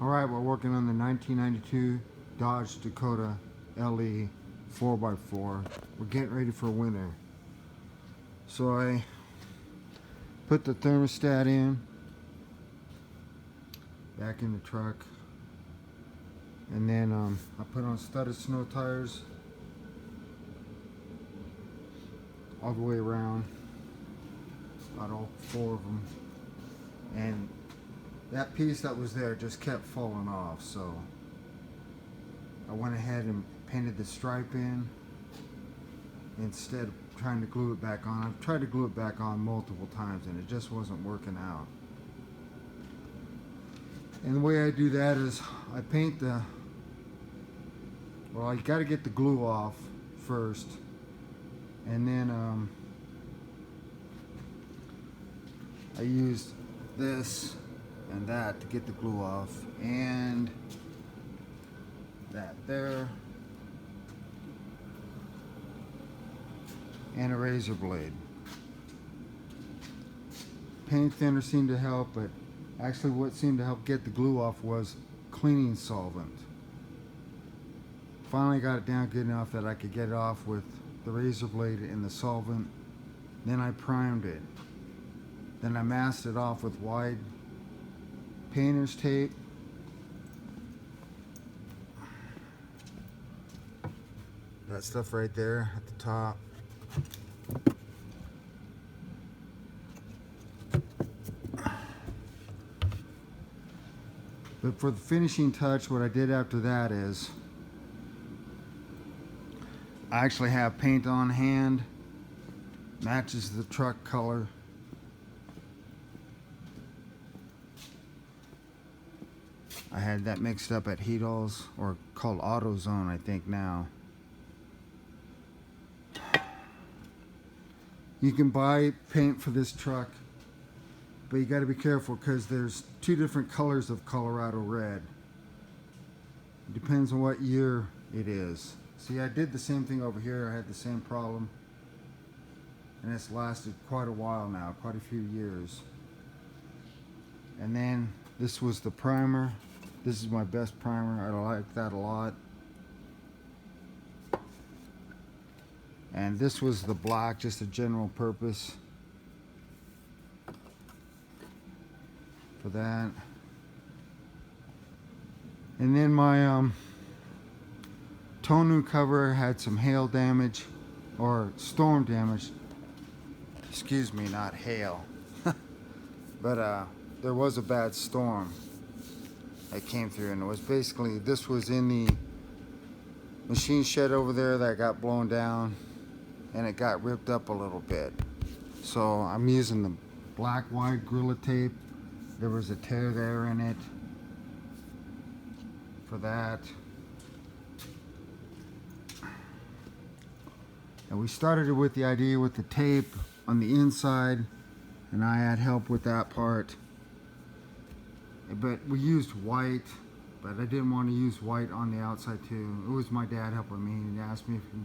Alright, we're working on the 1992 Dodge Dakota LE 4x4. We're getting ready for winter. So I put the thermostat in, back in the truck, and then I put on studded snow tires all the way around, about all 4 of them, and that piece that was there just kept falling off, so I went ahead and painted the stripe in instead of trying to glue it back on. I've tried to glue it back on multiple times and it just wasn't working out. And the way I do that is I paint the, well, you got to get the glue off first, and then I used this and that to get the glue off, and that there, and a razor blade. Paint thinner seemed to help, but actually what seemed to help get the glue off was cleaning solvent. Finally got it down good enough that I could get it off with the razor blade and the solvent. Then I primed it. Then I masked it off with wide painter's tape. That stuff right there at the top. But for the finishing touch, what I did after that is I actually have paint on hand, matches the truck color. I had that mixed up at Heatles, or called AutoZone, I think now. You can buy paint for this truck, but you got to be careful because there's 2 different colors of Colorado red. It depends on what year it is. See, I did the same thing over here. I had the same problem, and it's lasted quite a while now, quite a few years. And then this was the primer. This is my best primer. I like that a lot. And this was the black, just a general purpose for that. And then my tonneau cover had some hail damage, or storm damage. Excuse me, not hail. But there was a bad storm that came through, and it was basically, this was in the machine shed over there that got blown down, and it got ripped up a little bit. So I'm using the black wide Gorilla tape. There was a tear there in it for that. And we started with the idea with the tape on the inside, and I had help with that part. But we used white, but I didn't want to use white on the outside too. It was my dad helping me. He asked me if he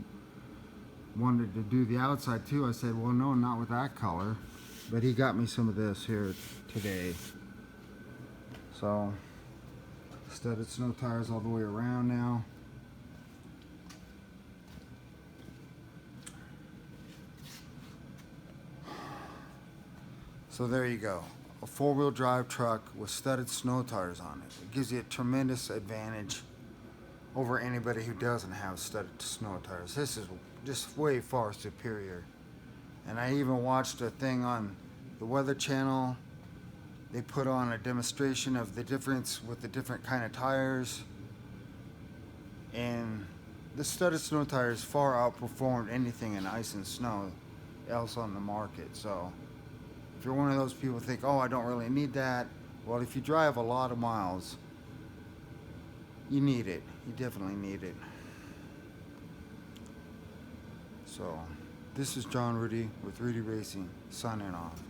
wanted to do the outside too. I said, well, no, not with that color. But he got me some of this here today. So, studded snow tires all the way around now. So there you go. A 4-wheel drive truck with studded snow tires on it. It gives you a tremendous advantage over anybody who doesn't have studded snow tires. This is just way far superior. And I even watched a thing on the Weather Channel. They put on a demonstration of the difference with the different kind of tires. And the studded snow tires far outperformed anything in ice and snow else on the market. So if you're one of those people who think, oh, I don't really need that, well, if you drive a lot of miles, you need it. You definitely need it. So, this is John Rudy with Rudy Racing, signing off.